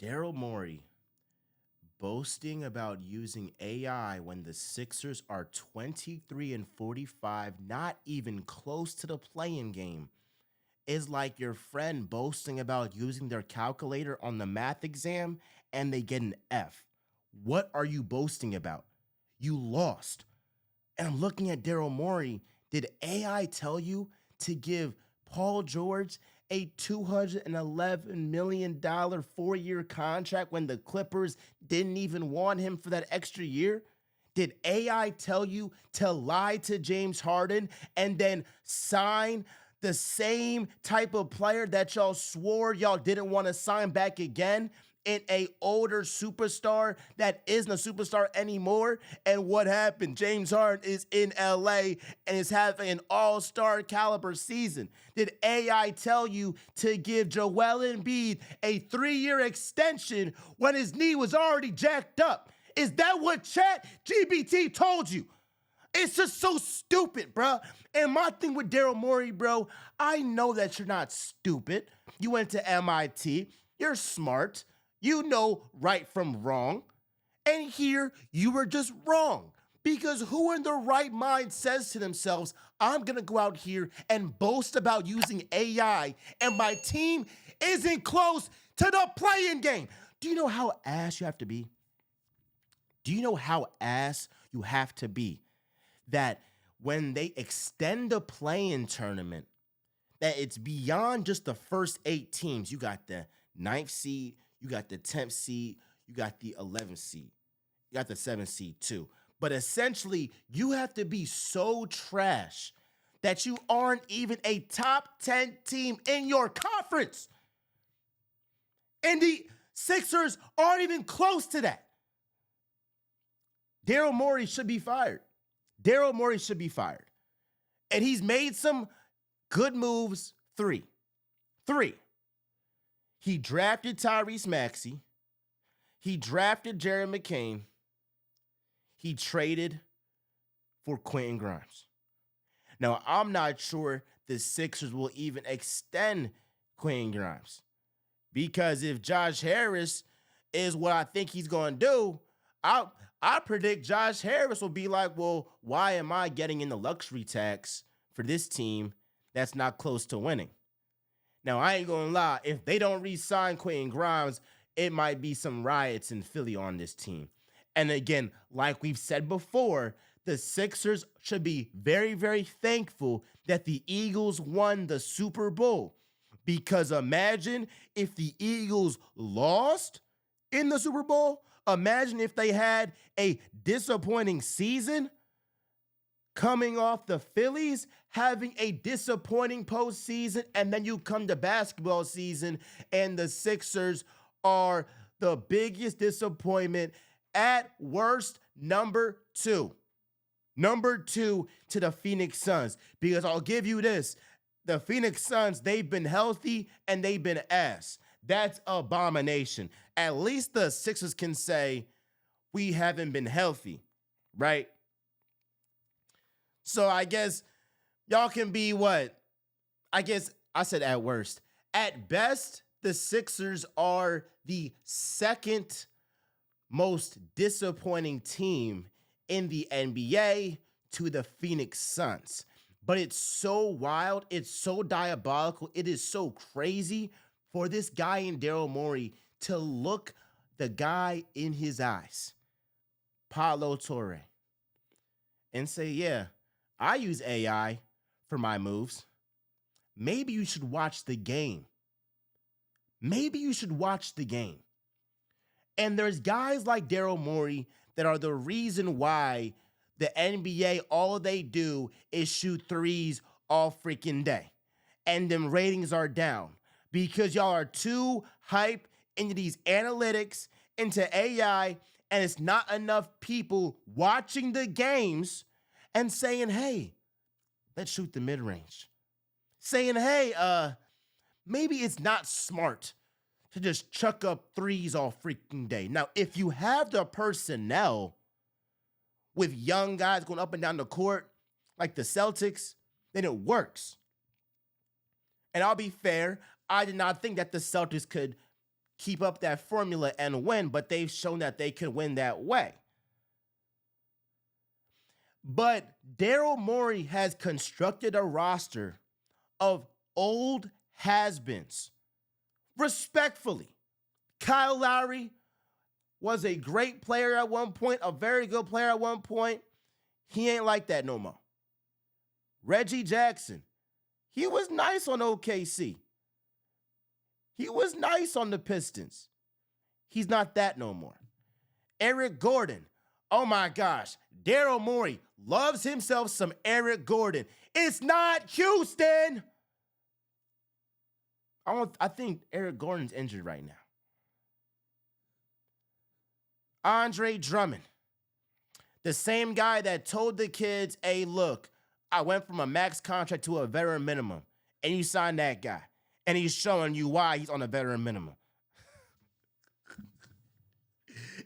Daryl Morey boasting about using AI when the Sixers are 23 and 45, not even close to the play-in game, is like your friend boasting about using their calculator on the math exam and they get an F. What are you boasting about? You lost. And I'm looking at Daryl Morey. Did AI tell you to give Paul George a $211 million 4-year contract when the Clippers didn't even want him for that extra year? Did AI tell you to lie to James Harden and then sign the same type of player that y'all swore y'all didn't want to sign back again in a older superstar that isn't a superstar anymore? And what happened? James Harden is in LA and is having an all-star caliber season. Did AI tell you to give Joel Embiid a 3-year extension when his knee was already jacked up? Is that what Chat GBT told you? It's just so stupid, bro. And my thing with Daryl Morey, bro, I know that you're not stupid. You went to MIT. You're smart. You know right from wrong. And here, you were just wrong. Because who in their right mind says to themselves, I'm going to go out here and boast about using AI, and my team isn't close to the play-in game? Do you know how ass you have to be? Do you know how ass you have to be that when they extend the play-in tournament, that it's beyond just the first 8 teams? You got the 9th seed, you got the 10th seed, you got the 11th seed, you got the 7th seed too. But essentially, you have to be so trash that you aren't even a top 10 team in your conference. And the Sixers aren't even close to that. Daryl Morey should be fired. Daryl Morey should be fired. And he's made some good moves. Three. He drafted Tyrese Maxey. He drafted Jared McCain. He traded for Quentin Grimes. Now, I'm not sure the Sixers will even extend Quentin Grimes, because if Josh Harris is what I think he's going to do, I predict Josh Harris will be like, well, why am I getting in the luxury tax for this team that's not close to winning? Now, I ain't going to lie. If they don't re-sign Quentin Grimes, it might be some riots in Philly on this team. And again, like we've said before, the Sixers should be very, very thankful that the Eagles won the Super Bowl. Because imagine if the Eagles lost in the Super Bowl. Imagine if they had a disappointing season coming off the Phillies having a disappointing postseason, and then you come to basketball season and the Sixers are the biggest disappointment, at worst number 2. Number 2 to the Phoenix Suns. Because I'll give you this, the Phoenix Suns, they've been healthy and they've been ass. That's abomination. At least the Sixers can say, we haven't been healthy, right? So I guess y'all can be what? I guess I said at worst. At best, the Sixers are the second most disappointing team in the NBA to the Phoenix Suns. But it's so wild, it's so diabolical, it is so crazy for this guy in Daryl Morey to look the guy in his eyes, Paulo Torre, and say, yeah, I use AI for my moves. Maybe you should watch the game. Maybe you should watch the game. And there's guys like Daryl Morey that are the reason why the NBA, all they do is shoot threes all freaking day. And them ratings are down because y'all are too hype into these analytics, into AI, and it's not enough people watching the games and saying, hey, let's shoot the mid-range. Saying, hey, maybe it's not smart to just chuck up threes all freaking day. Now, if you have the personnel with young guys going up and down the court, like the Celtics, then it works. And I'll be fair, I did not think that the Celtics could keep up that formula and win, but they've shown that they can win that way. But Daryl Morey has constructed a roster of old has-beens. Respectfully, Kyle Lowry was a great player at one point, a very good player at one point. He ain't like that no more. Reggie Jackson, he was nice on OKC. He was nice on the Pistons. He's not that no more. Eric Gordon, oh my gosh, Daryl Morey loves himself some Eric Gordon. It's not Houston. I think Eric Gordon's injured right now. Andre Drummond, the same guy that told the kids, hey, look, I went from a max contract to a veteran minimum, and you signed that guy, and he's showing you why he's on a veteran minimum.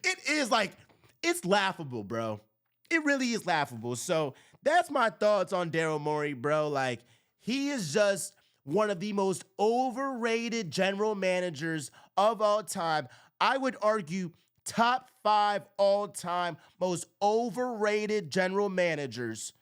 It is like, it's laughable, bro. It really is laughable. So that's my thoughts on Daryl Morey, bro. Like, he is just one of the most overrated general managers of all time. I would argue top 5 all-time most overrated general managers.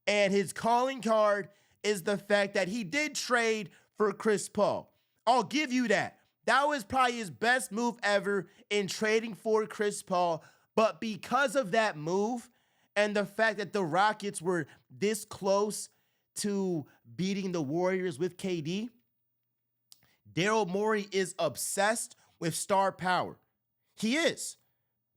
And his calling card is the fact that he did trade for Chris Paul. I'll give you that. That was probably his best move ever in trading for Chris Paul. But because of that move and the fact that the Rockets were this close to beating the Warriors with KD, Daryl Morey is obsessed with star power. He is.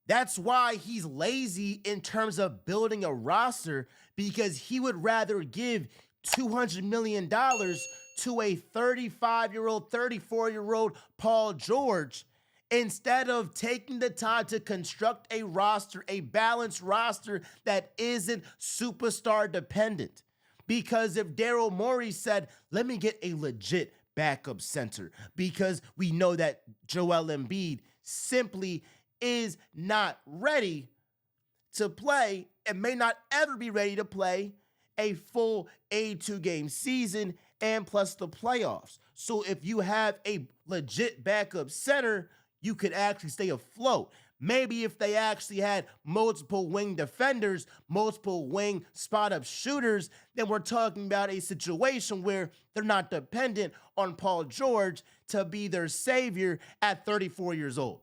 That's why he's lazy in terms of building a roster, because he would rather give $200 million to a 35-year-old, 34-year-old Paul George instead of taking the time to construct a roster, a balanced roster that isn't superstar dependent. Because if Daryl Morey said, let me get a legit backup center, because we know that Joel Embiid simply is not ready to play and may not ever be ready to play a full 82-game season and plus the playoffs. So if you have a legit backup center, you could actually stay afloat. Maybe if they actually had multiple wing defenders, multiple wing spot-up shooters, then we're talking about a situation where they're not dependent on Paul George to be their savior at 34 years old.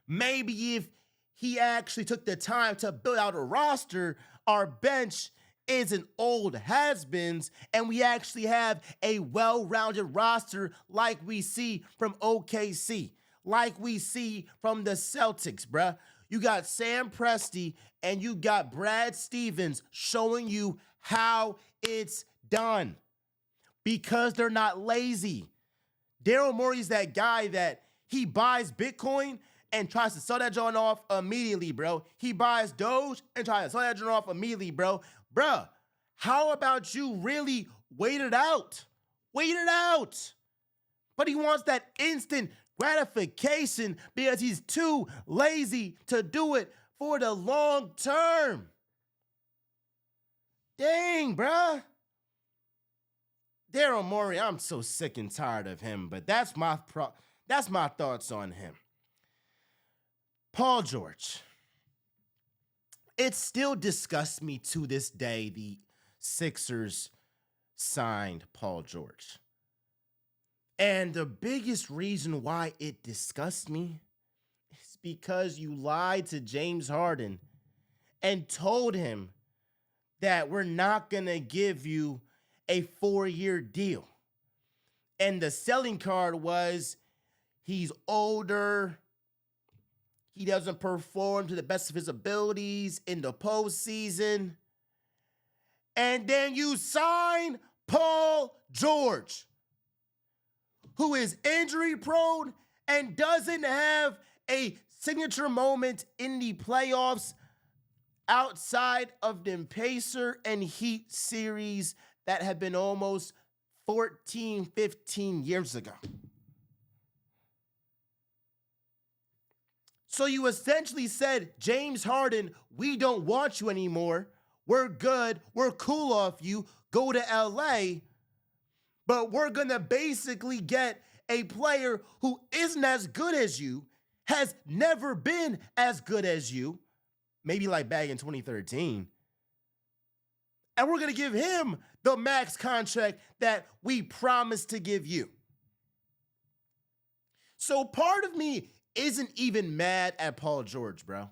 Maybe if he actually took the time to build out a roster, our bench isn't old has-beens, and we actually have a well-rounded roster like we see from OKC, like we see from the Celtics, bruh. You got Sam Presti and you got Brad Stevens showing you how it's done because they're not lazy. Daryl Morey's that guy that he buys Bitcoin and tries to sell that joint off immediately, bro. He buys Doge and tries to sell that joint off immediately, bro. Bruh, how about you really wait it out? Wait it out. But he wants that instant gratification because he's too lazy to do it for the long term. Dang, bruh. Daryl Morey, I'm so sick and tired of him, but that's my thoughts on him. Paul George. It still disgusts me to this day the Sixers signed Paul George. And the biggest reason why it disgusts me is because you lied to James Harden and told him that we're not going to give you a 4-year deal. And the selling card was he's older, he doesn't perform to the best of his abilities in the postseason. And then you sign Paul George, who is injury prone and doesn't have a signature moment in the playoffs outside of the Pacer and Heat series that have been almost 14, 15 years ago. So you essentially said, James Harden, we don't want you anymore. We're good. We're cool off you. Go to LA. But we're going to basically get a player who isn't as good as you, has never been as good as you, maybe like back in 2013. And we're going to give him the max contract that we promised to give you. So part of me isn't even mad at Paul George, bro.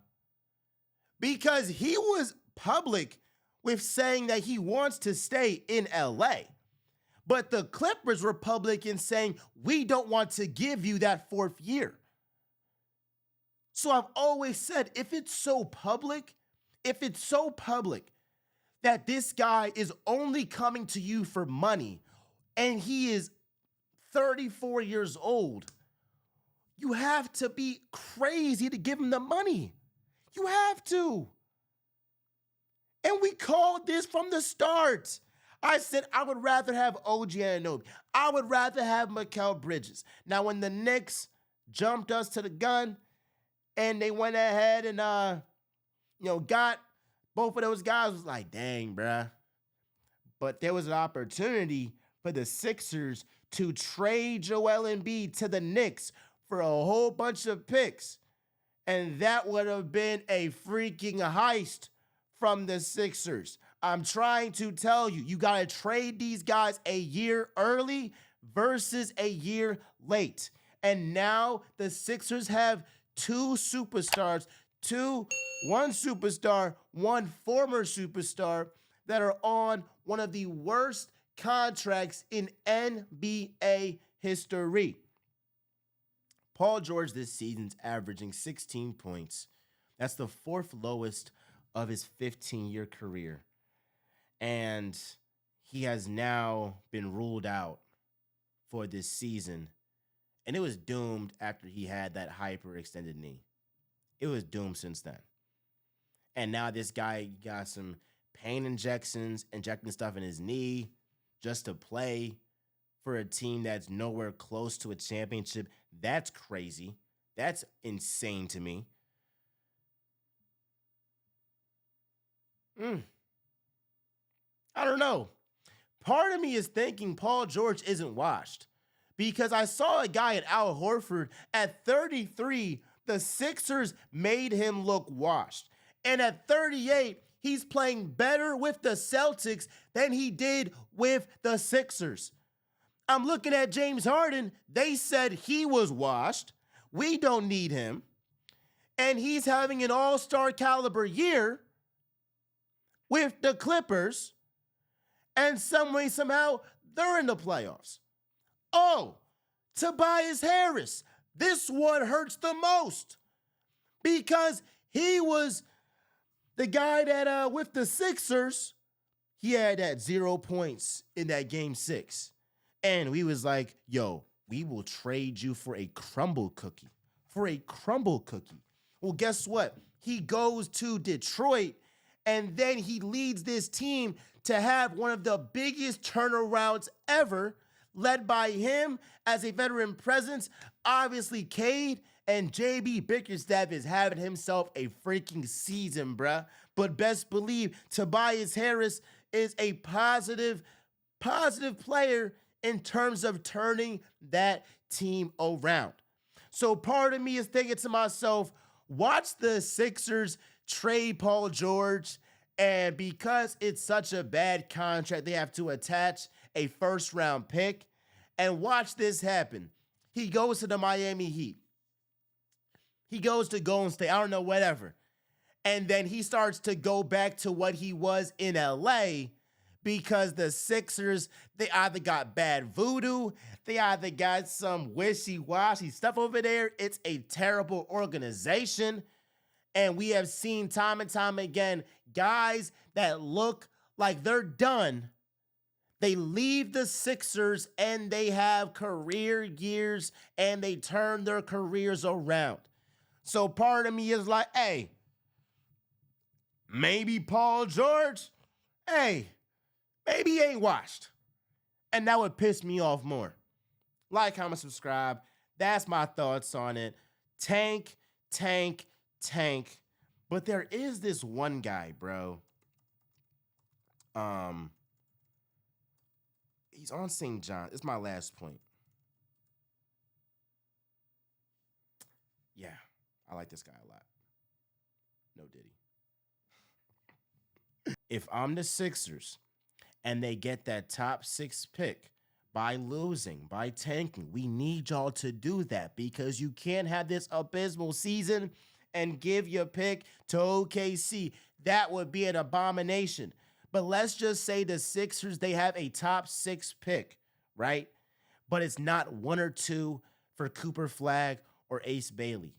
Because he was public with saying that he wants to stay in LA. But the Clippers were public in saying, we don't want to give you that 4th year. So I've always said, if it's so public that this guy is only coming to you for money and he is 34 years old, you have to be crazy to give him the money. You have to. And we called this from the start. I said I would rather have OG Anunoby. I would rather have Mikal Bridges. Now, when the Knicks jumped us to the gun and they went ahead and got both of those guys, was like, dang, bruh. But there was an opportunity for the Sixers to trade Joel Embiid to the Knicks for a whole bunch of picks. And that would have been a freaking heist from the Sixers. I'm trying to tell you, you got to trade these guys a year early versus a year late. And now the Sixers have 2 superstars, one superstar, one former superstar that are on one of the worst contracts in NBA history. Paul George this season's averaging 16 points. That's the 4th lowest of his 15-year career. And he has now been ruled out for this season. And it was doomed after he had that hyperextended knee. It was doomed since then. And now this guy got some pain injecting stuff in his knee just to play for a team that's nowhere close to a championship. That's crazy. That's insane to me. I don't know. Part of me is thinking Paul George isn't washed because I saw a guy at Al Horford at 33. The Sixers made him look washed. And at 38, he's playing better with the Celtics than he did with the Sixers. I'm looking at James Harden. They said he was washed. We don't need him. And he's having an all-star caliber year with the Clippers. And some way, somehow, they're in the playoffs. Oh, Tobias Harris. This one hurts the most because he was the guy that with the Sixers, he had that 0 points in that game 6. And we was like, yo, we will trade you for a crumble cookie. Well, guess what? He goes to Detroit and then he leads this team to have one of the biggest turnarounds ever, led by him as a veteran presence. Obviously, Cade and JB Bickerstaff is having himself a freaking season, bruh. But best believe Tobias Harris is a positive player in terms of turning that team around. So part of me is thinking to myself, watch the Sixers trade Paul George, and because it's such a bad contract, they have to attach a 1st-round pick. And watch this happen. He goes to the Miami Heat. He goes to Golden State. I don't know, whatever. And then he starts to go back to what he was in LA because the Sixers, they either got bad voodoo, they either got some wishy-washy stuff over there. It's a terrible organization. And we have seen time and time again, guys that look like they're done, they leave the Sixers and they have career years and they turn their careers around. So part of me is like, hey, maybe Paul George, maybe he ain't washed. And that would piss me off more. Like, comment, subscribe. That's my thoughts on it. Tank. But there is this one guy, bro. He's on St. John. It's my last point. Yeah, I like this guy a lot. No Diddy. If I'm the Sixers and they get that top 6 pick by losing, by tanking, we need y'all to do that because you can't have this abysmal season and give your pick to OKC. That would be an abomination. But let's just say the Sixers, they have a top 6 pick, right? But it's not 1 or 2 for Cooper Flag or Ace Bailey.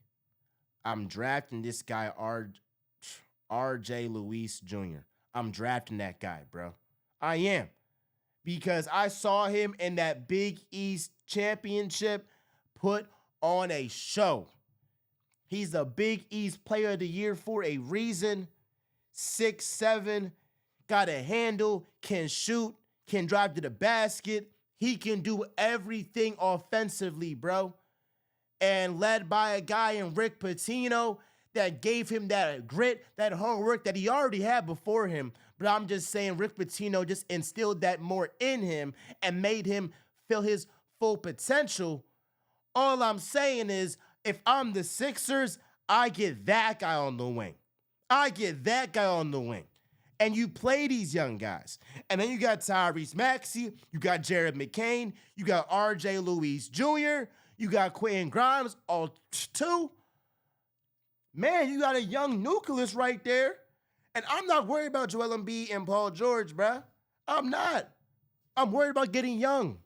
I'm drafting this guy, RJ Luis Jr. I'm drafting that guy, bro. I am. Because I saw him in that Big East championship put on a show. He's the Big East Player of the Year for a reason. 6'7", got a handle, can shoot, can drive to the basket. He can do everything offensively, bro. And led by a guy in Rick Pitino that gave him that grit, that hard work that he already had before him. But I'm just saying Rick Pitino just instilled that more in him and made him feel his full potential. All I'm saying is if I'm the Sixers, I get that guy on the wing. I get that guy on the wing. And you play these young guys. And then you got Tyrese Maxey, you got Jared McCain, you got RJ Luis Jr., you got Quentin Grimes, all 2. Man, you got a young nucleus right there. And I'm not worried about Joel Embiid and Paul George, bruh. I'm not. I'm worried about getting young.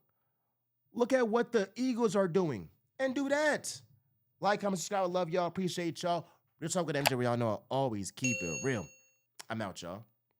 Look at what the Eagles are doing. And do that. Like, comment, subscribe. I love y'all. Appreciate y'all. Real talk with MJ. We all know I always keep it real. I'm out, y'all.